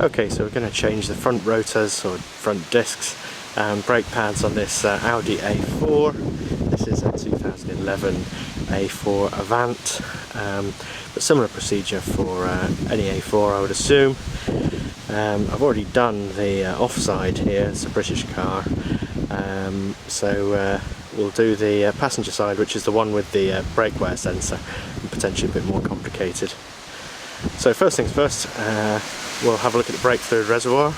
Okay, so we're going to change the front rotors or front discs and brake pads on this Audi A4. This is a 2011 A4 Avant, but similar procedure for any A4 I would assume. I've already done the offside here, it's a British car, so we'll do the passenger side, which is the one with the brake wear sensor, and potentially a bit more complicated. So first things first, we'll have a look at the brake fluid reservoir.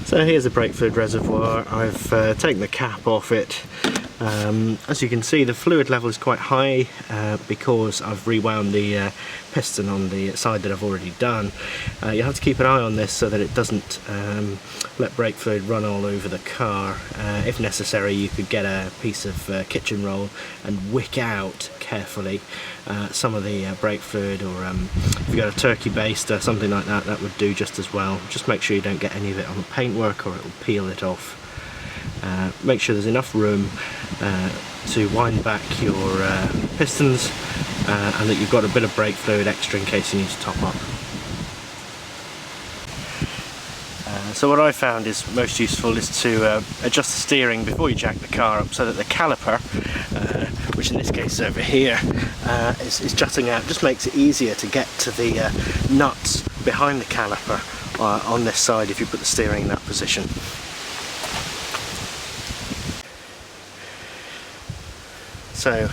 So here's the brake fluid reservoir. I've taken the cap off it. As you can see, the fluid level is quite high because I've rewound the piston on the side that I've already done. You have to keep an eye on this so that it doesn't let brake fluid run all over the car. If necessary, you could get a piece of kitchen roll and wick out carefully some of the brake fluid, or if you've got a turkey baste or something like that, that would do just as well. Just make sure you don't get any of it on the paintwork or it will peel it off. Make sure there's enough room to wind back your pistons and that you've got a bit of brake fluid extra in case you need to top up. So what I found is most useful is to adjust the steering before you jack the car up so that the caliper, which in this case is over here, is jutting out. Just makes it easier to get to the nuts behind the caliper on this side if you put the steering in that position. So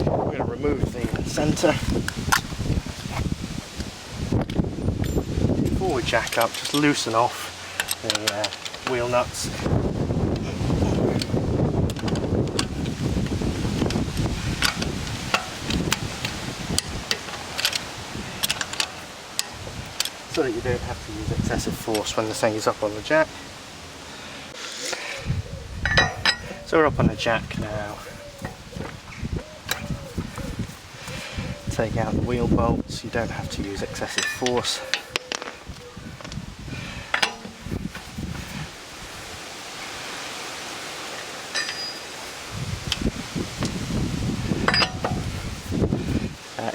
we're going to remove the centre. Before we jack up, just loosen off the wheel nuts. So that you don't have to use excessive force when the thing is up on the jack. So we're up on the jack now. Take out the wheel bolts, you don't have to use excessive force.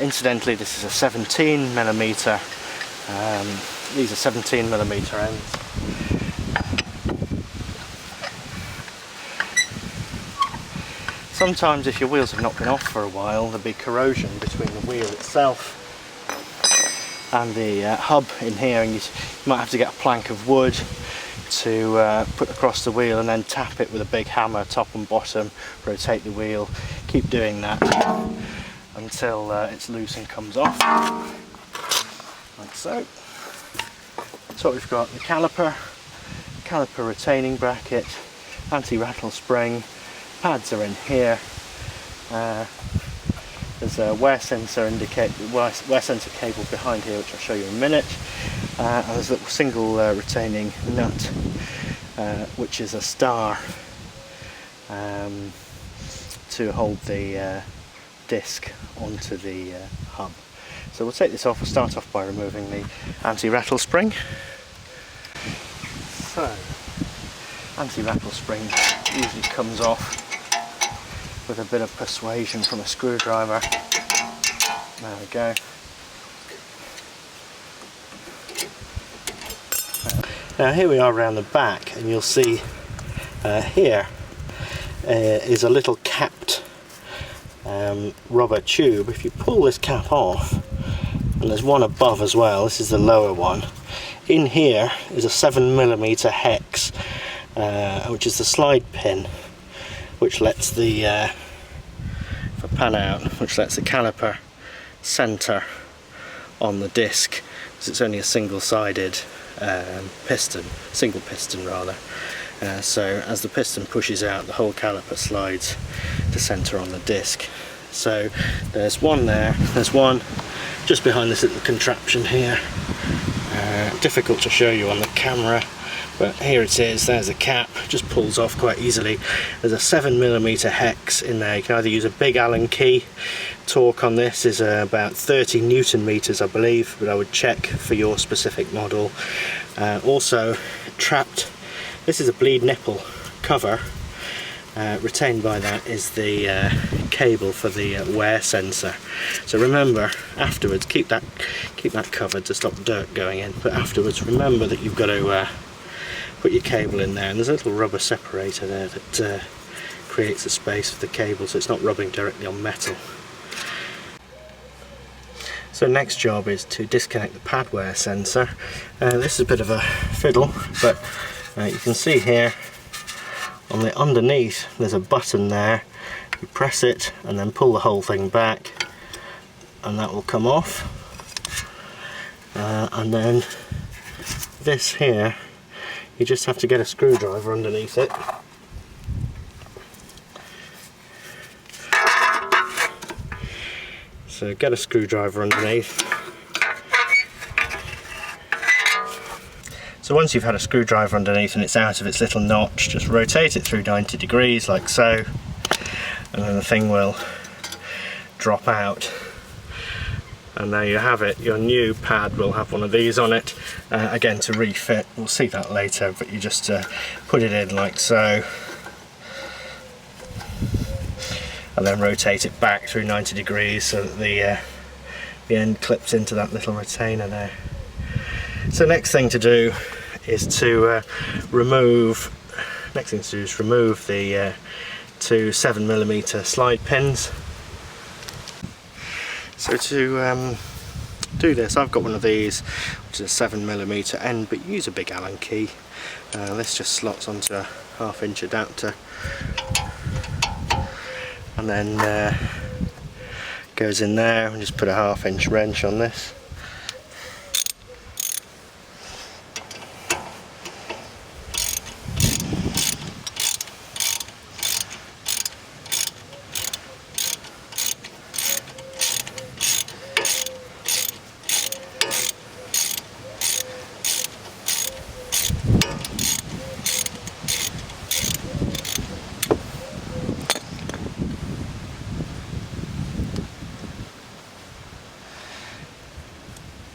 Incidentally, this is a 17mm, these are 17mm ends. Sometimes if your wheels have not been off for a while, there'll be corrosion between the wheel itself and the hub in here, and you might have to get a plank of wood to put across the wheel and then tap it with a big hammer, top and bottom, rotate the wheel. Keep doing that until it's loose and comes off, like so. So we've got the caliper retaining bracket, anti-rattle spring, pads are in here. There's a wear sensor cable behind here, which I'll show you in a minute. And there's a little single retaining nut, which is a star to hold the disc onto the hub. So we'll take this off. We'll start off by removing the anti-rattle spring. So, anti-rattle spring usually comes off with a bit of persuasion from a screwdriver. There we go. Now here we are around the back, and you'll see here is a little capped rubber tube. If you pull this cap off, and there's one above as well, this is the lower one, in here is a 7mm hex, which is the slide pin, which lets the, if I pan out, which lets the caliper centre on the disc, because it's only a single-sided single piston rather. So as the piston pushes out, the whole caliper slides to centre on the disc. So there's one there, there's one just behind this little contraption here. Difficult to show you on the camera, but here it is. There's the cap, just pulls off quite easily. There's a 7mm hex in there. You can either use a big Allen key. Torque on this is about 30 Newton meters, I believe, but I would check for your specific model. Also trapped, this is a bleed nipple cover. Retained by that is the cable for the wear sensor. So remember, afterwards, keep that covered to stop dirt going in, but afterwards remember that you've got to put your cable in there, and there's a little rubber separator there that creates a space for the cable so it's not rubbing directly on metal. So next job is to disconnect the pad wear sensor. This is a bit of a fiddle, but you can see here on the underneath there's a button there. You press it and then pull the whole thing back and that will come off. And then this here, you just have to get a screwdriver underneath it. So get a screwdriver underneath. So once you've had a screwdriver underneath and it's out of its little notch, just rotate it through 90 degrees like so, and then the thing will drop out. And there you have it. Your new pad will have one of these on it. Again, to refit, we'll see that later, but you just put it in like so, and then rotate it back through 90 degrees so that the end clips into that little retainer there. So next thing to do is to remove the two 7mm slide pins. So to do this, I've got one of these, which is a 7mm end, but use a big Allen key. This just slots onto a 1/2" adapter, and then goes in there, and just put a 1/2" wrench on this.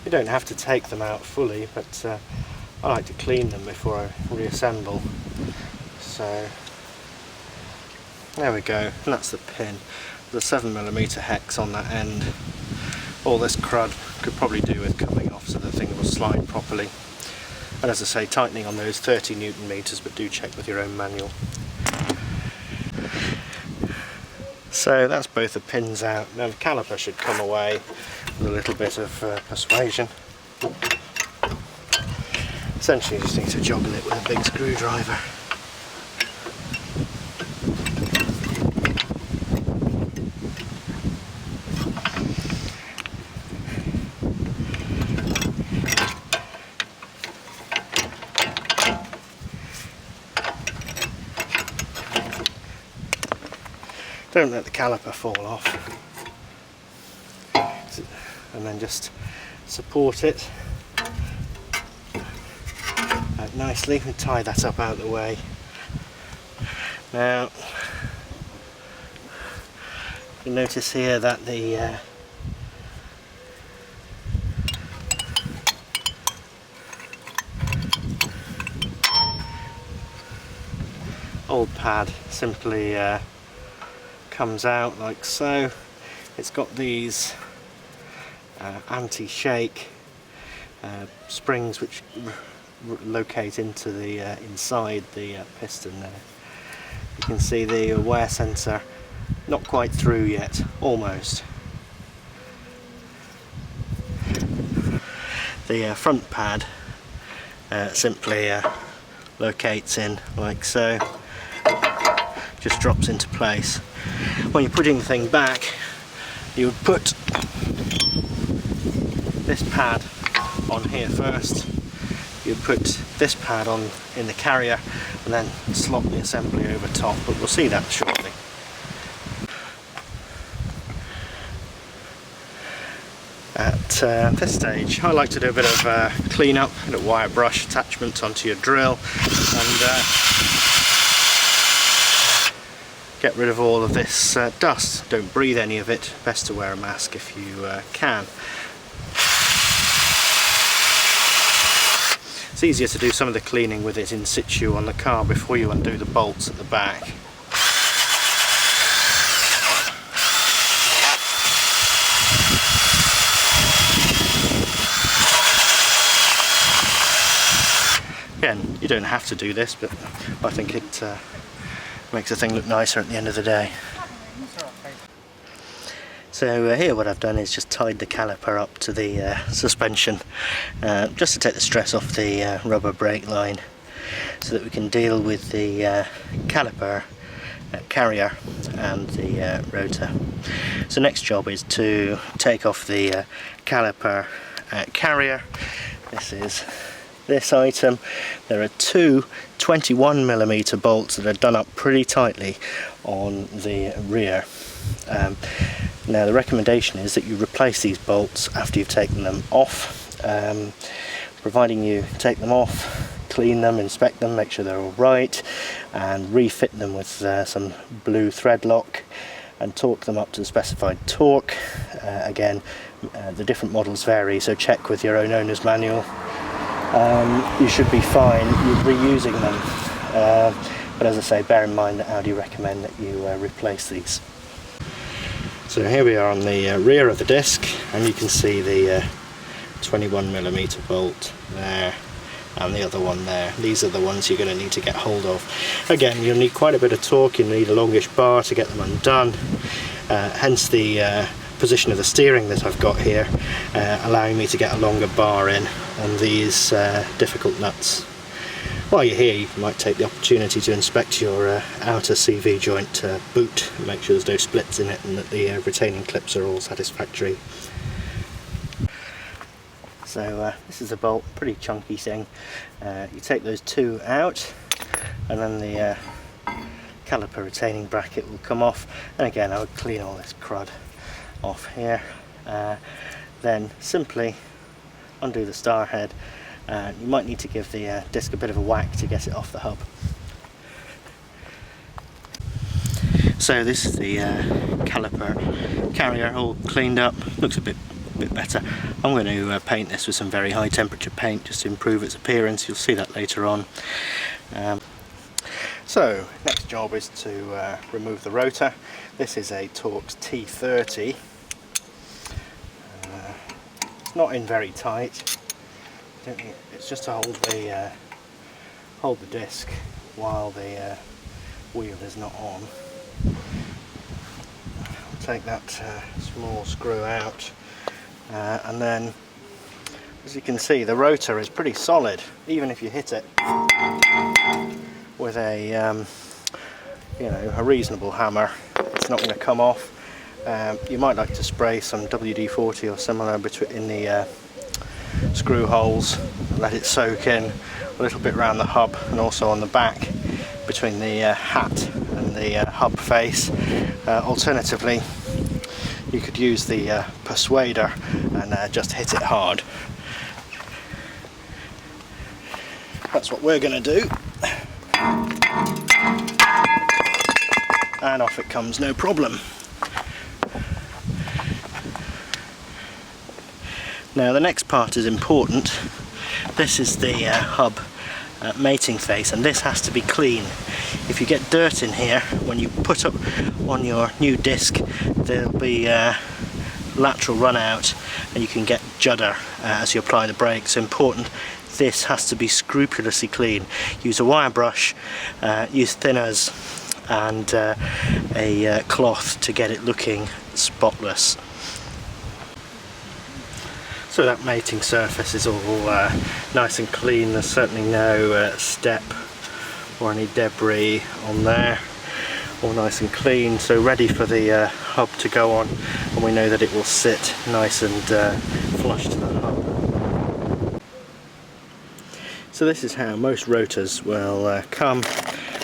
You don't have to take them out fully, but I like to clean them before I reassemble. So there we go, and that's the pin. The 7mm hex on that end. All this crud could probably do with coming off so the thing will slide properly. And as I say, tightening on those 30 Nm, but do check with your own manual. So that's both the pins out. Now the caliper should come away with a little bit of persuasion. Essentially you just need to joggle it with a big screwdriver. Don't let the caliper fall off, and then just support it nicely and tie that up out of the way. Now you notice here that the old pad simply comes out like so. It's got these anti-shake springs which locate into the inside the piston there. You can see the wear sensor not quite through yet, almost. The front pad simply locates in like so, just drops into place. When you're putting the thing back, you would put this pad on here first. You would put this pad on in the carrier and then slot the assembly over top, but we'll see that shortly. At this stage, I like to do a bit of clean up, a bit of wire brush attachments onto your drill, and get rid of all of this dust. Don't breathe any of it, best to wear a mask if you can. It's easier to do some of the cleaning with it in situ on the car before you undo the bolts at the back. You don't have to do this, but I think it makes the thing look nicer at the end of the day. So here what I've done is just tied the caliper up to the suspension, just to take the stress off the rubber brake line, so that we can deal with the caliper carrier and the rotor. So next job is to take off the caliper carrier. This is this item. There are two 21mm bolts that are done up pretty tightly on the rear. Now the recommendation is that you replace these bolts after you've taken them off, providing you take them off, clean them, inspect them, make sure they're all right, and refit them with some blue thread lock and torque them up to the specified torque. Again, the different models vary, so check with your own owner's manual. You should be fine. You're reusing them, but as I say, bear in mind that Audi recommend that you replace these. So here we are on the rear of the disc, and you can see the 21mm bolt there and the other one there. These are the ones you're going to need to get hold of. Again, you'll need quite a bit of torque. You need a longish bar to get them undone, hence the position of the steering that I've got here, allowing me to get a longer bar in on these difficult nuts. While you're here, you might take the opportunity to inspect your outer CV joint boot and make sure there's no splits in it and that the retaining clips are all satisfactory. So this is a bolt, pretty chunky thing. You take those two out, and then the caliper retaining bracket will come off. And again, I would clean all this crud off here. Then simply undo the star head. You might need to give the disc a bit of a whack to get it off the hub. So this is the caliper carrier, all cleaned up, looks a bit better. I'm going to paint this with some very high temperature paint just to improve its appearance. You'll see that later on. So next job is to remove the rotor. This is a Torx T30. It's not in very tight. It's just to hold the disc while the wheel is not on. I'll take that small screw out, and then, as you can see, the rotor is pretty solid. Even if you hit it with a a reasonable hammer, it's not going to come off. You might like to spray some WD-40 or similar in the screw holes, let it soak in a little bit around the hub and also on the back between the hat and the hub face. Alternatively, you could use the persuader and just hit it hard. That's what we're going to do, and off it comes, no problem. Now the next part is important. This is the hub mating face, and this has to be clean. If you get dirt in here, when you put up on your new disc, there'll be lateral run out and you can get judder as you apply the brakes. So important, this has to be scrupulously clean. Use a wire brush, use thinners and a cloth to get it looking spotless. So that mating surface is all nice and clean. There's certainly no step or any debris on there. All nice and clean, so ready for the hub to go on, and we know that it will sit nice and flush to the hub. So this is how most rotors will come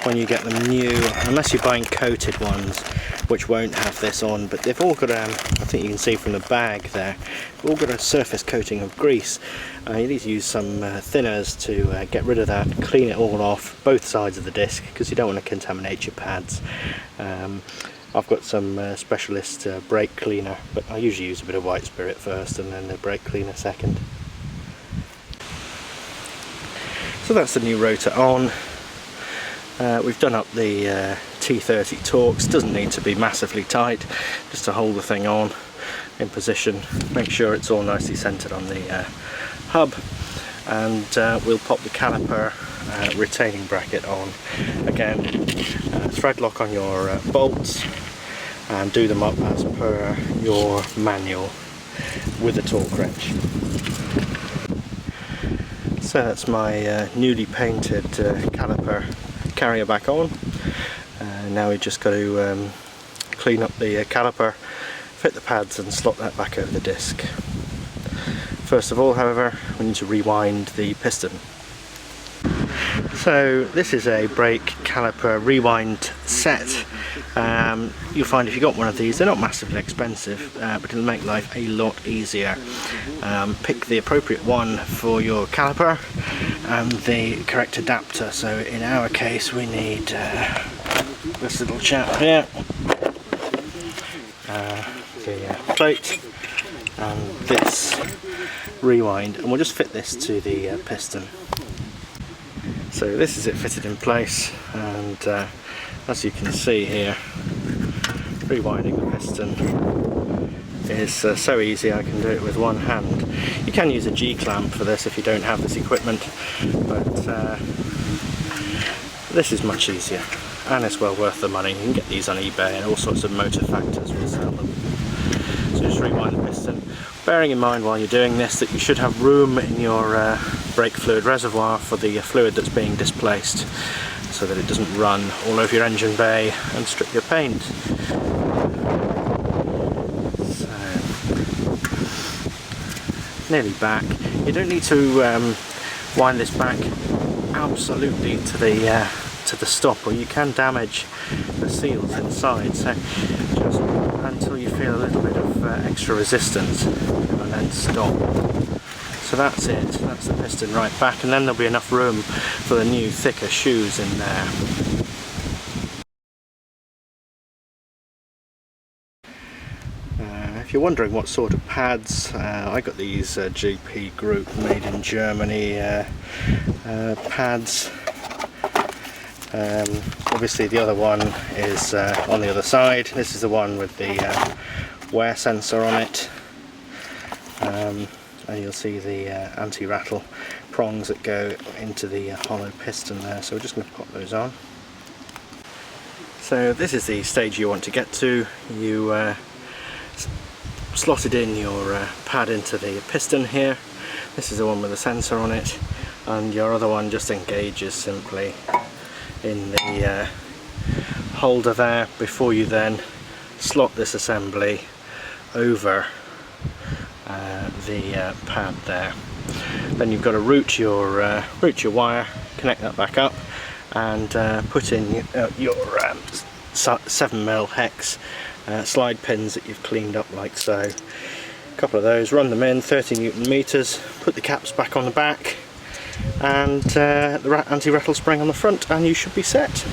when you get them new, unless you're buying coated ones, which won't have this on, but they've all got I think you can see from the bag there, they've all got a surface coating of grease. You need to use some thinners to get rid of that, clean it all off, both sides of the disc, because you don't want to contaminate your pads. I've got some specialist brake cleaner, but I usually use a bit of white spirit first and then the brake cleaner second. So that's the new rotor on. We've done up the T30 Torx. Doesn't need to be massively tight, just to hold the thing on in position. Make sure it's all nicely centered on the hub, and we'll pop the caliper retaining bracket on. Again, thread lock on your bolts and do them up as per your manual with a torque wrench. So that's my newly painted caliper carrier back on. Now we've just got to clean up the caliper, fit the pads and slot that back over the disc. First of all, however, we need to rewind the piston. So this is a brake caliper rewind set. You'll find if you got one of these, they're not massively expensive, but it'll make life a lot easier. Pick the appropriate one for your caliper and the correct adapter. So in our case we need this little chap here, the plate, and this rewind, and we'll just fit this to the piston. So this is it fitted in place, and as you can see here, rewinding the piston is so easy. I can do it with one hand. You can use a G-clamp for this if you don't have this equipment, but this is much easier and it's well worth the money. You can get these on eBay and all sorts of motor factors will sell them. So just rewind the piston, bearing in mind while you're doing this that you should have room in your brake fluid reservoir for the fluid that's being displaced, so that it doesn't run all over your engine bay and strip your paint. So, nearly back. You don't need to wind this back absolutely to the stop, or you can damage the seals inside. So just until you feel a little bit of extra resistance, and then stop. So that's it, that's the piston right back, and then there'll be enough room for the new thicker shoes in there. If you're wondering what sort of pads, I got these GP Group made in Germany pads. Obviously the other one is on the other side. This is the one with the wear sensor on it. And you'll see the anti-rattle prongs that go into the hollow piston there, so we're just going to pop those on. So this is the stage you want to get to. You slotted in your pad into the piston here. This is the one with the sensor on it, and your other one just engages simply in the holder there before you then slot this assembly over the pad there. Then you've got to route your wire, connect that back up, and put in your 7mm hex slide pins that you've cleaned up like so. A couple of those, run them in, 30 Newton meters, put the caps back on the back, and the anti-rattle spring on the front, and you should be set.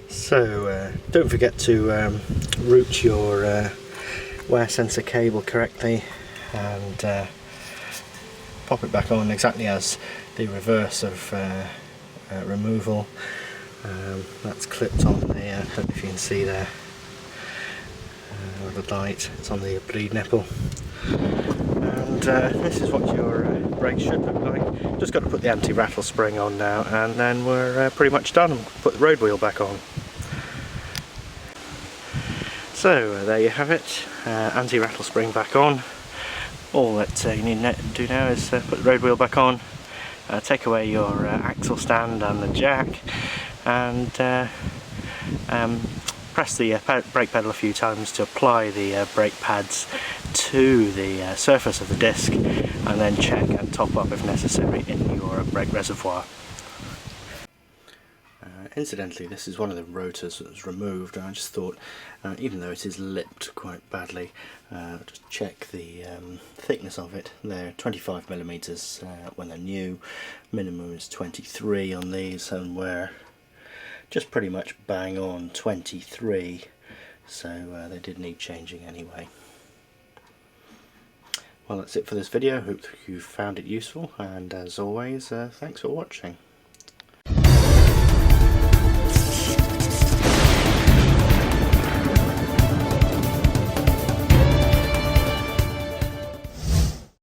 So don't forget to route your wear sensor cable correctly, and pop it back on exactly as the reverse of removal. That's clipped on the, I don't know if you can see there, with the light, it's on the bleed nipple. And this is what your brakes should look like. Just got to put the anti-rattle spring on now, and then we're pretty much done. Put the road wheel back on. So there you have it, anti-rattle spring back on. All that you need to do now is put the road wheel back on, take away your axle stand and the jack, and press the brake pedal a few times to apply the brake pads to the surface of the disc, and then check and top up if necessary in your brake reservoir. Incidentally, this is one of the rotors that was removed, and I just thought, even though it is lipped quite badly, just check the thickness of it. They're 25mm when they're new, minimum is 23 on these, and we're just pretty much bang on 23, so they did need changing anyway. Well, that's it for this video. Hope you found it useful, and as always, thanks for watching.